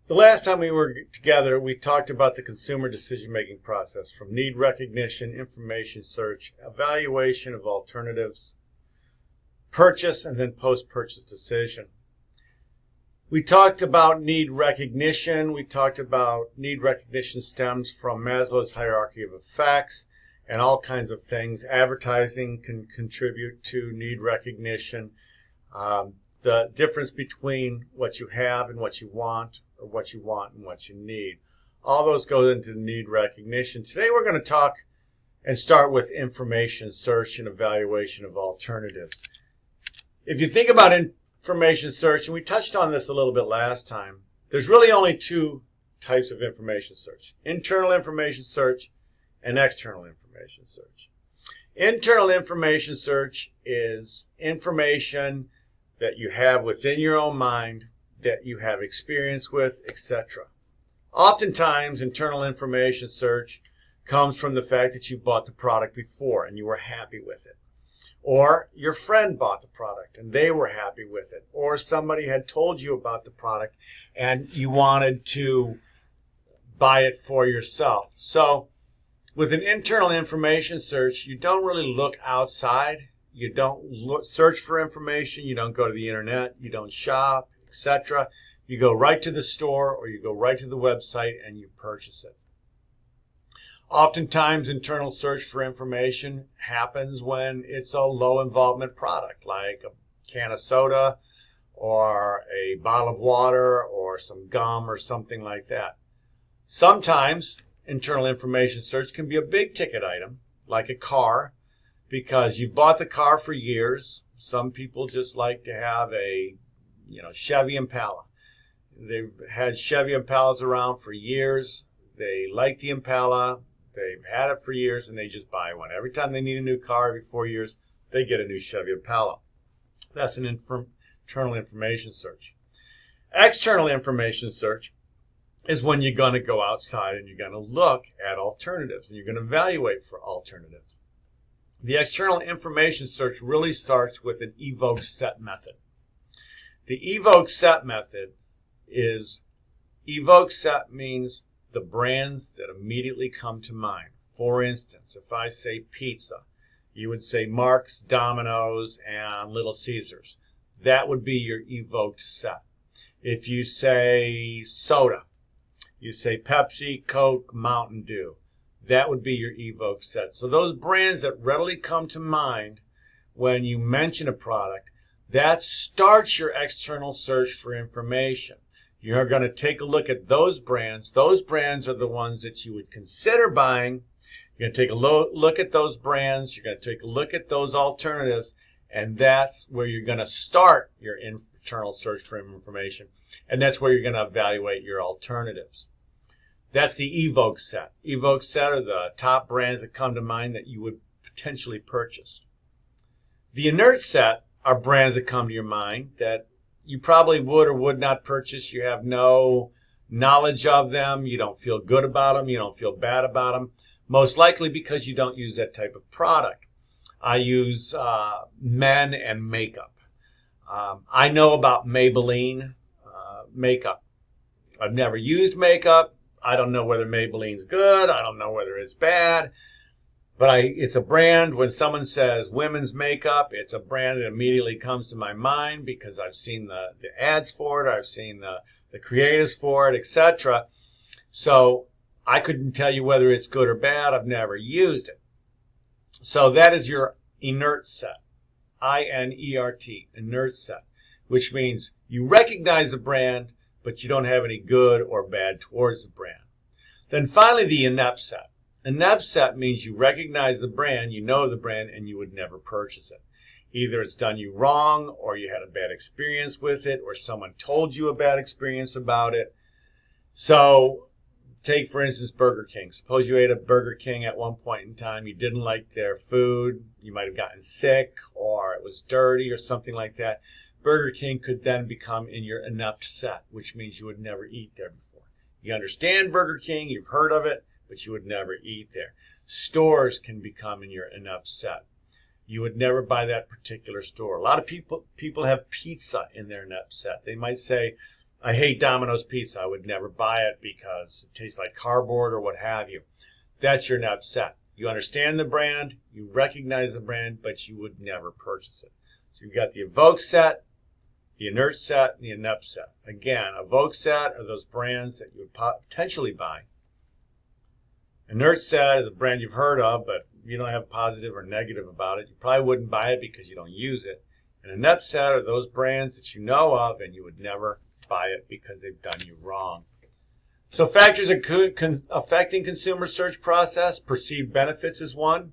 The last time we were together, we talked about the consumer decision-making process from need recognition, information search, evaluation of alternatives, purchase, and then post-purchase decision. We talked about need recognition. We talked about need recognition stems from Maslow's hierarchy of effects and all kinds of things. Advertising can contribute to need recognition. The difference between what you have and what you want, or what you want and what you need. All those go into need recognition. Today we're going to talk and start with information search and evaluation of alternatives. If you think about information search, and we touched on this a little bit last time, there's really only two types of information search: internal information search and external information search. Internal information search is information that you have within your own mind, that you have experience with, etc. Oftentimes, internal information search comes from the fact that you bought the product before and you were happy with it. Or your friend bought the product and they were happy with it. Or somebody had told you about the product and you wanted to buy it for yourself. So with an internal information search, you don't really look outside. You don't search for information. You don't go to the internet. You don't shop, etc. You go right to the store or you go right to the website and you purchase it. Oftentimes, internal search for information happens when it's a low involvement product, like a can of soda or a bottle of water or some gum or something like that. Sometimes internal information search can be a big ticket item, like a car, because you bought the car for years. Some people just like to have a Chevy Impala. They've had Chevy Impalas around for years. They like the Impala. They've had it for years, and they just buy one. Every time they need a new car, every 4 years, they get a new Chevy Impala. That's an internal information search. External information search is when you're going to go outside and you're going to look at alternatives, and you're going to evaluate for alternatives. The external information search really starts with an evoke set method. The evoke set method is, evoke set means the brands that immediately come to mind. For instance, if I say pizza, you would say Mark's, Domino's, and Little Caesars. That would be your evoked set. If you say soda, you say Pepsi, Coke, Mountain Dew. That would be your evoked set. So those brands that readily come to mind when you mention a product, that starts your external search for information. You're going to take a look at those brands. Those brands are the ones that you would consider buying. You're going to take a look at those brands. You're going to take a look at those alternatives. And that's where you're going to start your internal search for information. And that's where you're going to evaluate your alternatives. That's the evoke set. Evoke set are the top brands that come to mind that you would potentially purchase. The inert set are brands that come to your mind that you probably would or would not purchase. You have no knowledge of them. You don't feel good about them. You don't feel bad about them. Most likely because you don't use that type of product. I use men and makeup. I know about Maybelline makeup. I've never used makeup. I don't know whether Maybelline's good. I don't know whether it's bad. But it's a brand. When someone says women's makeup, it's a brand that immediately comes to my mind because I've seen the ads for it. I've seen the creators for it, etc. So I couldn't tell you whether it's good or bad. I've never used it. So that is your inert set. I-N-E-R-T, inert set, which means you recognize the brand, but you don't have any good or bad towards the brand. Then finally, the inept set. Inept set means you recognize the brand, you know the brand, and you would never purchase it. Either it's done you wrong, or you had a bad experience with it, or someone told you a bad experience about it. So take, for instance, Burger King. Suppose you ate at Burger King at one point in time. You didn't like their food. You might have gotten sick, or it was dirty, or something like that. Burger King could then become in your inept set, which means you would never eat there before. You understand Burger King, you've heard of it, but you would never eat there. Stores can become in your inept set. You would never buy that particular store. A lot of people have pizza in their inept set. They might say, I hate Domino's Pizza. I would never buy it because it tastes like cardboard or what have you. That's your inept set. You understand the brand, you recognize the brand, but you would never purchase it. So you've got the evoke set, the inert set, and the inept set. Again, evoke set are those brands that you would potentially buy. Inert set is a brand you've heard of, but you don't have positive or negative about it. You probably wouldn't buy it because you don't use it. And inept set are those brands that you know of and you would never buy it because they've done you wrong. So factors affecting consumer search process, perceived benefits is one.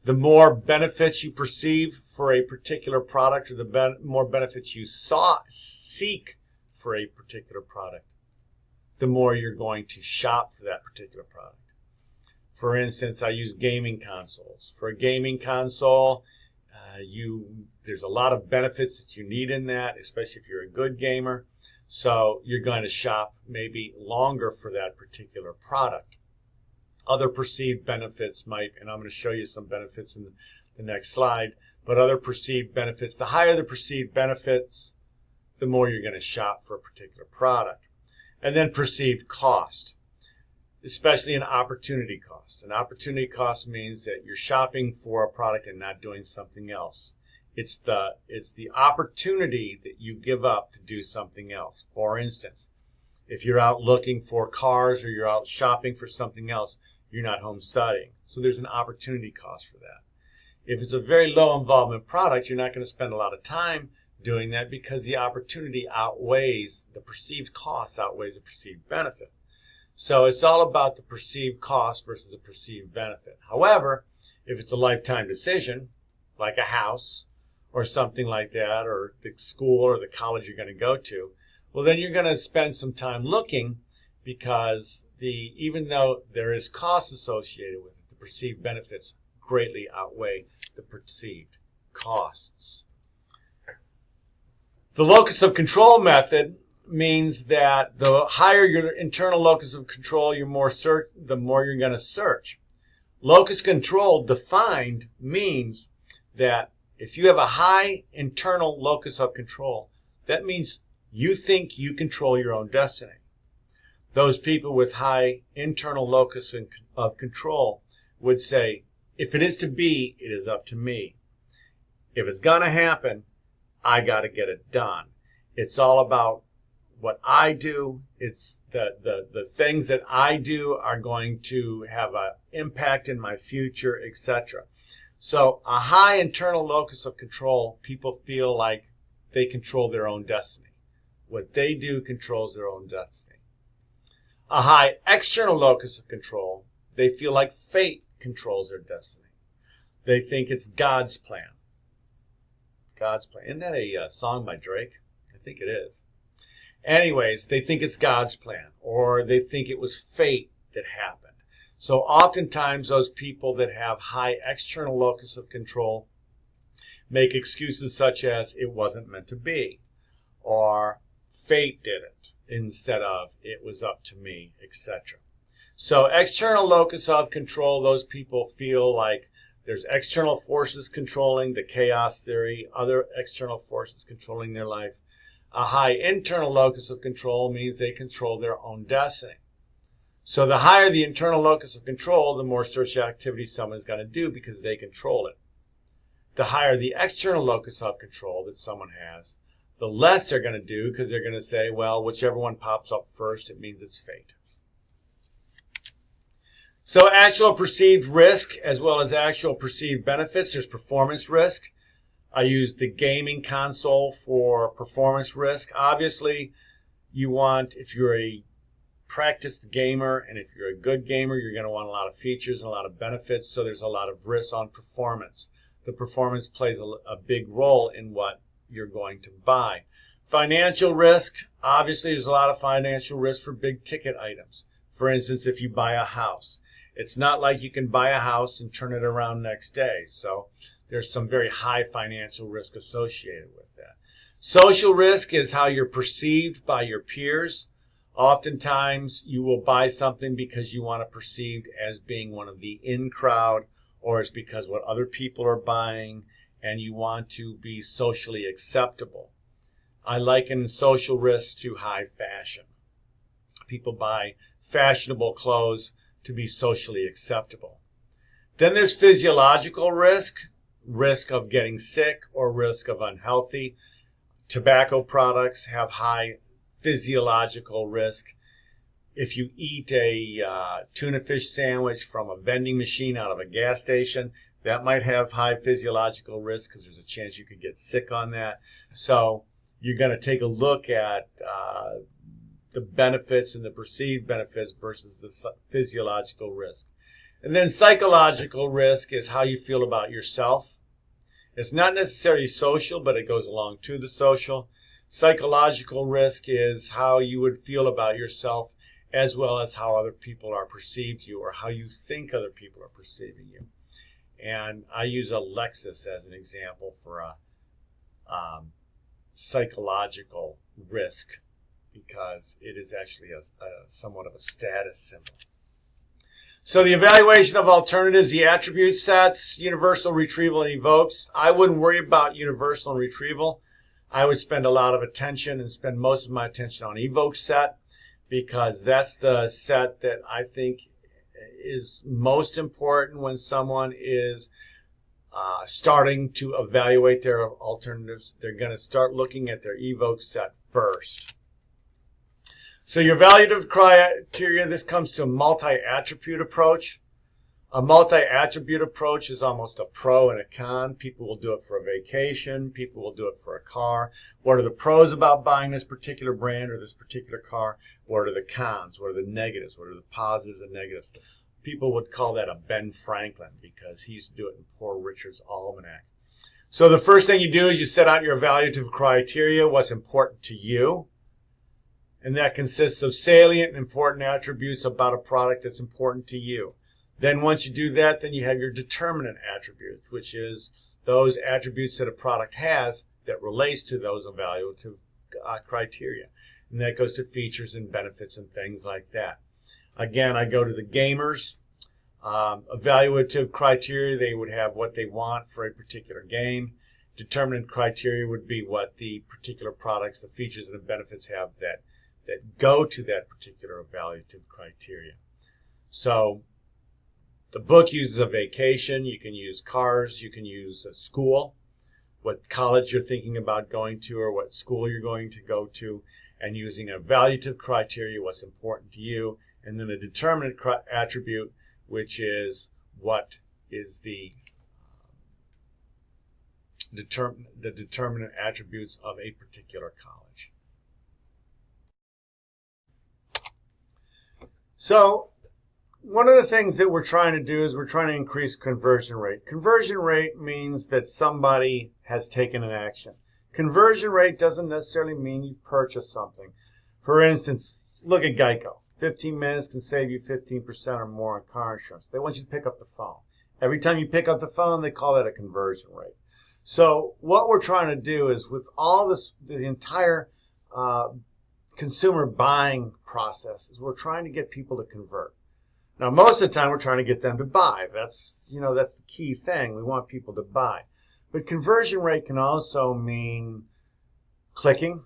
The more benefits you perceive for a particular product, or the more benefits you seek for a particular product, the more you're going to shop for that particular product. For instance, I use gaming consoles. For a gaming console, there's a lot of benefits that you need in that, especially if you're a good gamer. So you're going to shop maybe longer for that particular product. Other perceived benefits might, and I'm going to show you some benefits in the next slide, but other perceived benefits, the higher the perceived benefits, the more you're going to shop for a particular product. And then perceived cost, especially an opportunity cost. An opportunity cost means that you're shopping for a product and not doing something else. It's the opportunity that you give up to do something else. For instance, if you're out looking for cars or you're out shopping for something else, you're not home studying. So there's an opportunity cost for that. If it's a very low involvement product, you're not going to spend a lot of time doing that because the opportunity outweighs, the perceived cost outweighs the perceived benefit. So it's all about the perceived cost versus the perceived benefit. However, if it's a lifetime decision, like a house or something like that, or the school or the college you're going to go to, well, then you're going to spend some time looking because even though there is cost associated with it, the perceived benefits greatly outweigh the perceived costs. The locus of control method means that the higher your internal locus of control, the more you're going to search. Locus control defined means that if you have a high internal locus of control, that means you think you control your own destiny. Those people with high internal locus of control would say, if it is to be, it is up to me. If it's going to happen, I got to get it done. It's all about what I do. It's the things that I do are going to have an impact in my future, etc. So a high internal locus of control, people feel like they control their own destiny. What they do controls their own destiny. A high external locus of control, they feel like fate controls their destiny. They think it's God's plan. God's plan. Isn't that a song by Drake? I think it is. Anyways, they think it's God's plan, or they think it was fate that happened. So oftentimes those people that have high external locus of control make excuses such as it wasn't meant to be, or fate did it instead of it was up to me, etc. So external locus of control, those people feel like there's external forces controlling, the chaos theory, other external forces controlling their life. A high internal locus of control means they control their own destiny. So the higher the internal locus of control, the more search activity someone's going to do because they control it. The higher the external locus of control that someone has, the less they're going to do because they're going to say, well, whichever one pops up first, it means it's fate. So actual perceived risk as well as actual perceived benefits. There's performance risk. I use the gaming console for performance risk. Obviously, you want, if you're a practiced gamer and if you're a good gamer, you're going to want a lot of features and a lot of benefits. So there's a lot of risk on performance. The performance plays a big role in what you're going to buy. Financial risk, obviously there's a lot of financial risk for big ticket items. For instance, if you buy a house, it's not like you can buy a house and turn it around next day. So there's some very high financial risk associated with that. Social risk is how you're perceived by your peers. Oftentimes you will buy something because you want to be perceived as being one of the in crowd, or it's because what other people are buying and you want to be socially acceptable. I liken social risk to high fashion. People buy fashionable clothes to be socially acceptable. Then there's physiological risk, risk of getting sick or risk of unhealthy. Tobacco products have high physiological risk. If you eat a tuna fish sandwich from a vending machine out of a gas station, that might have high physiological risk because there's a chance you could get sick on that. So you're going to take a look at the benefits and the perceived benefits versus the physiological risk. And then psychological risk is how you feel about yourself. It's not necessarily social, but it goes along to the social. Psychological risk is how you would feel about yourself as well as how other people are perceived you or how you think other people are perceiving you. And I use a Lexus as an example for a psychological risk because it is actually a somewhat of a status symbol. So the evaluation of alternatives, the attribute sets, universal, retrieval, and evokes. I wouldn't worry about universal and retrieval. I would spend a lot of attention and spend most of my attention on evoke set because that's the set that I think is most important when someone is starting to evaluate their alternatives. They're going to start looking at their evoke set first. So your evaluative criteria, this comes to a multi-attribute approach. A multi-attribute approach is almost a pro and a con. People will do it for a vacation. People will do it for a car. What are the pros about buying this particular brand or this particular car? What are the cons? What are the negatives? What are the positives and negatives? People would call that a Ben Franklin because he used to do it in Poor Richard's Almanac. So the first thing you do is you set out your evaluative criteria, what's important to you. And that consists of salient and important attributes about a product that's important to you. Then once you do that, then you have your determinant attributes, which is those attributes that a product has that relates to those evaluative criteria. And that goes to features and benefits and things like that. Again, I go to the gamers. Evaluative criteria, they would have what they want for a particular game. Determinant criteria would be what the particular products, the features and the benefits have that go to that particular evaluative criteria. So the book uses a vacation. You can use cars. You can use a school, what college you're thinking about going to or what school you're going to go to, and using an evaluative criteria, what's important to you, and then a determinant attribute, which is what is the determinant attributes of a particular college. So one of the things that we're trying to do is we're trying to increase conversion rate. Conversion rate means that somebody has taken an action. Conversion rate doesn't necessarily mean you purchase something. For instance, look at Geico. 15 minutes can save you 15% or more on car insurance. They want you to pick up the phone. Every time you pick up the phone, they call that a conversion rate. So what we're trying to do is with all this, the entire consumer buying process is we're trying to get people to convert. Now, most of the time we're trying to get them to buy. That's the key thing. We want people to buy. But conversion rate can also mean clicking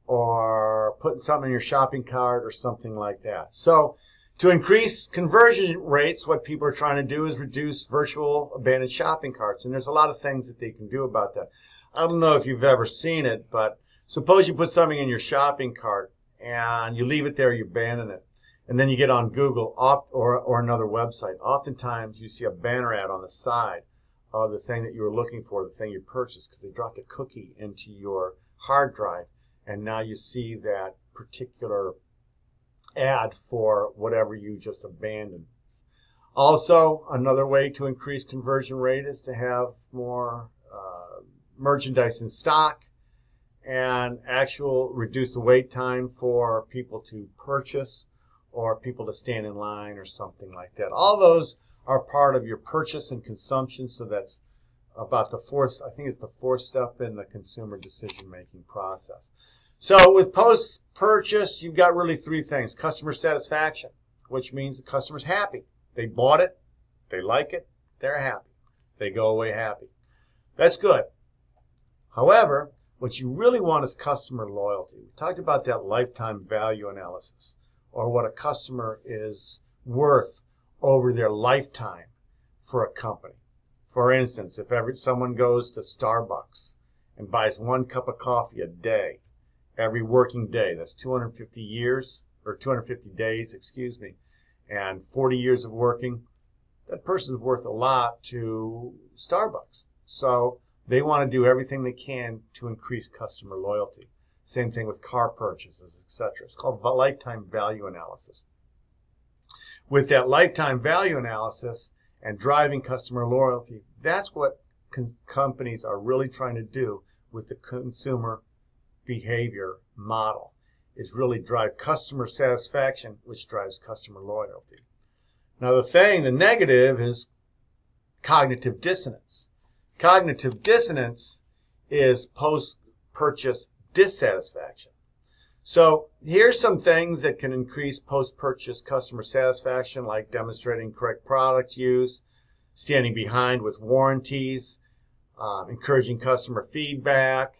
or putting something in your shopping cart or something like that. So to increase conversion rates, what people are trying to do is reduce virtual abandoned shopping carts. And there's a lot of things that they can do about that. I don't know if you've ever seen it, but suppose you put something in your shopping cart and you leave it there, you abandon it, and then you get on Google or another website. Oftentimes you see a banner ad on the side of the thing that you were looking for, the thing you purchased, because they dropped a cookie into your hard drive, and now you see that particular ad for whatever you just abandoned. Also, another way to increase conversion rate is to have more merchandise in stock and reduce the wait time for people to purchase or people to stand in line or something like that. All those are part of your purchase and consumption, so that's about the fourth, I think it's the fourth step in the consumer decision-making process. So with post-purchase, you've got really three things. Customer satisfaction, which means the customer's happy. They bought it, they like it, they're happy. They go away happy. That's good. However, What you really want is customer loyalty. We talked about that lifetime value analysis, or what a customer is worth over their lifetime for a company. For instance, if someone goes to Starbucks and buys 1 cup of coffee a day, every working day, that's 250 years, or 250 days, excuse me, and 40 years of working, that person's worth a lot to Starbucks. So they want to do everything they can to increase customer loyalty. Same thing with car purchases, etc. It's called lifetime value analysis. With that lifetime value analysis and driving customer loyalty, that's what companies are really trying to do with the consumer behavior model, is really drive customer satisfaction, which drives customer loyalty. Now the negative is cognitive dissonance. Cognitive dissonance is post-purchase dissatisfaction. So here's some things that can increase post-purchase customer satisfaction, like demonstrating correct product use, standing behind with warranties, encouraging customer feedback,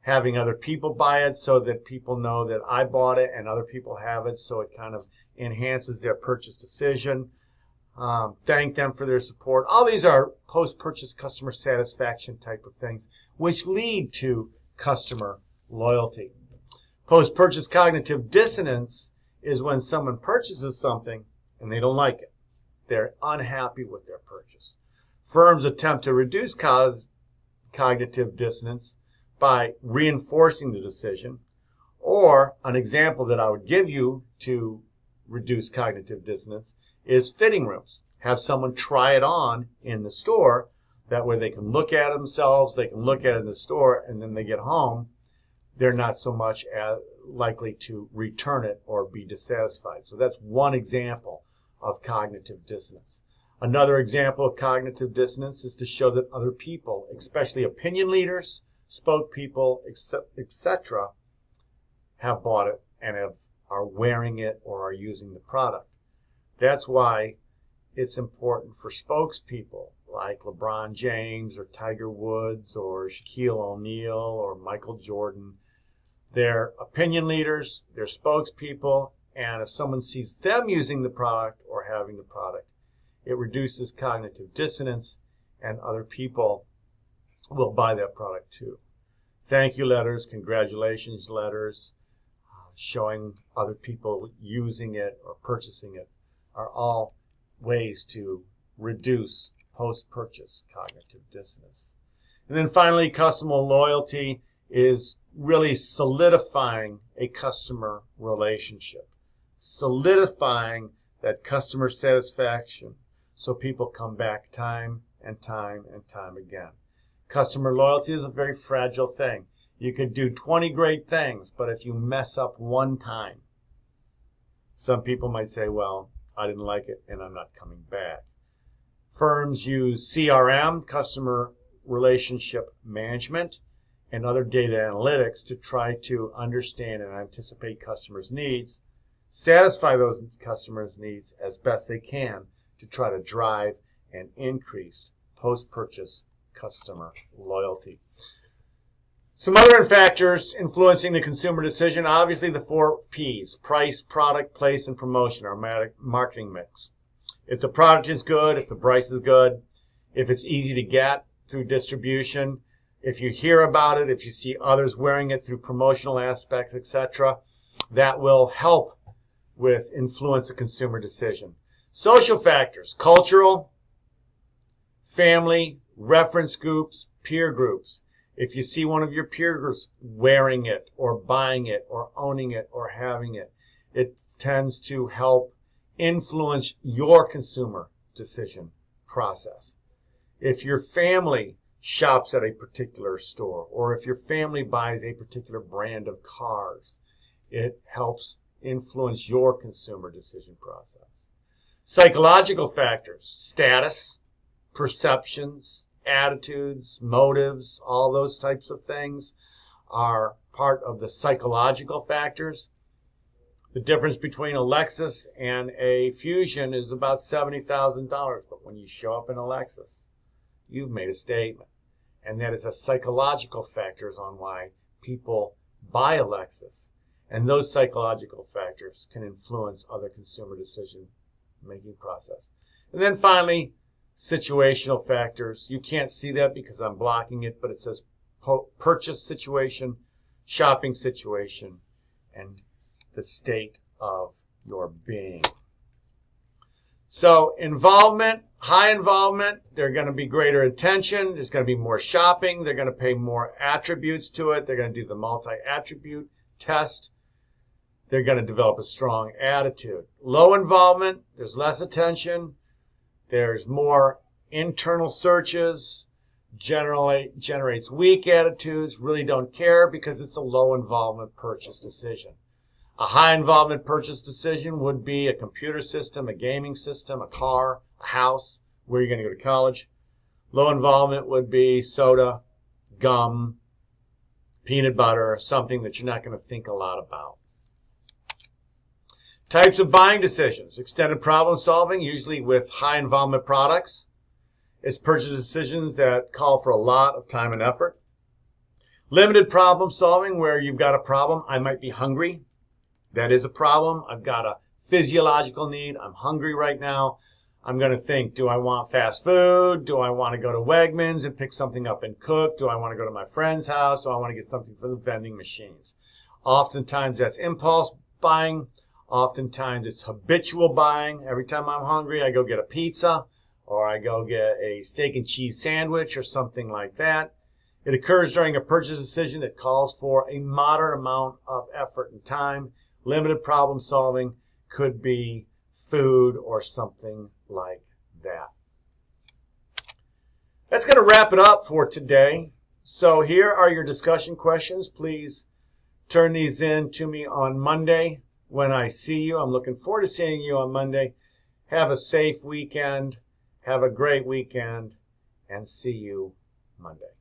having other people buy it so that people know that I bought it and other people have it, so it kind of enhances their purchase decision. Thank them for their support. All these are post-purchase customer satisfaction type of things, which lead to customer loyalty. Post-purchase cognitive dissonance is when someone purchases something and they don't like it. They're unhappy with their purchase. Firms attempt to reduce cognitive dissonance by reinforcing the decision, or an example that I would give you to reduce cognitive dissonance is fitting rooms. Have someone try it on in the store. That way they can look at it themselves, they can look at it in the store, and then they get home, they're not so much likely to return it or be dissatisfied. So that's one example of cognitive dissonance. Another example of cognitive dissonance is to show that other people, especially opinion leaders, spokespeople, etc., have bought it and are wearing it or are using the product. That's why it's important for spokespeople like LeBron James or Tiger Woods or Shaquille O'Neal or Michael Jordan. They're opinion leaders, they're spokespeople, and if someone sees them using the product or having the product, it reduces cognitive dissonance and other people will buy that product too. Thank you letters, congratulations letters, showing other people using it or purchasing it are all ways to reduce post-purchase cognitive dissonance. And then finally, customer loyalty is really solidifying a customer relationship, solidifying that customer satisfaction so people come back time and time and time again. Customer loyalty is a very fragile thing. You could do 20 great things, but if you mess up one time, some people might say, well, I didn't like it and I'm not coming back. Firms use CRM, customer relationship management, and other data analytics to try to understand and anticipate customers' needs, satisfy those customers' needs as best they can to try to drive an increased post-purchase customer loyalty. Some other factors influencing the consumer decision, obviously the 4 P's, price, product, place, and promotion, our marketing mix. If the product is good, if the price is good, if it's easy to get through distribution, if you hear about it, if you see others wearing it through promotional aspects, etc., that will help with influence a consumer decision. Social factors, cultural, family, reference groups, peer groups. If you see one of your peer groups wearing it or buying it or owning it or having it, it tends to help influence your consumer decision process. If your family shops at a particular store, or if your family buys a particular brand of cars, it helps influence your consumer decision process. Psychological factors, status, perceptions, attitudes, motives, all those types of things are part of the psychological factors. The difference between a Lexus and a Fusion is about $70,000, but when you show up in a Lexus, you've made a statement. and that is a psychological factors on why people buy a Lexus. And those psychological factors can influence other consumer decision-making process. And then finally, situational factors. You can't see that because I'm blocking it, but it says purchase situation, shopping situation, and the state of your being. So involvement, high involvement, there's going to be greater attention. There's going to be more shopping. They're going to pay more attributes to it. They're going to do the multi-attribute test. They're going to develop a strong attitude. Low involvement, there's less attention. There's more internal searches. Generally generates weak attitudes, really don't care because it's a low involvement purchase decision. A high involvement purchase decision would be a computer system, a gaming system, a car, a house, where you're going to go to college. Low involvement would be soda, gum, peanut butter, something that you're not going to think a lot about. Types of buying decisions. Extended problem solving, usually with high involvement products. It's purchase decisions that call for a lot of time and effort. Limited problem solving, where you've got a problem. I might be hungry. That is a problem. I've got a physiological need. I'm hungry right now. I'm going to think, do I want fast food? Do I want to go to Wegmans and pick something up and cook? Do I want to go to my friend's house? Do I want to get something from the vending machines? Oftentimes that's impulse buying. Oftentimes it's habitual buying. Every time I'm hungry, I go get a pizza or I go get a steak and cheese sandwich or something like that. It occurs during a purchase decision that calls for a moderate amount of effort and time. Limited problem solving could be food or something like that. That's going to wrap it up for today. So here are your discussion questions. Please turn these in to me on Monday when I see you. I'm looking forward to seeing you on Monday. Have a safe weekend. Have a great weekend, and see you Monday.